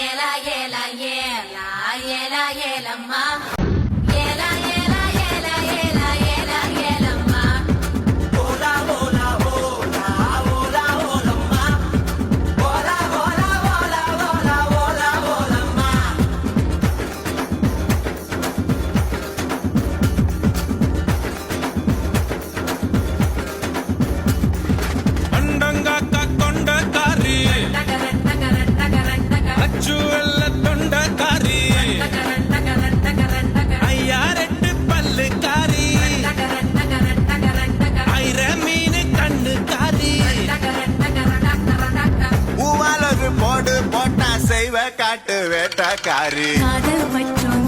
ஏலா ஏலா ஏலா ஏலா ஏலம்மா ஏலா ஏலா ஏலா ஏலா ஏலா ஏலம்மா ஓலா ஓலா ஓலா ஓலா ஓலம்மா ஓலா ஓலா ஓலா ஓலா ஓலா ஓலம்மா அண்டங்காக்கா கொண்டக்காரி டகரன் டகரன் டகரன் டகரன் அச்சு வெள்ள தொண்டக்காரி டகரன் டகரன் டகரன் டகரன் ஐயா ரெட்டு பல்லுக்காரி டகரன் டகரன் டகரன் டகரன் ஐர மீன் கண்ணுக்காரி டகரன் டகரன் டகரன் டகரன் பூவாலொரு போடு போட்டா செய்வ காட்டு வேட்டக்காரி காதல் மற்றும்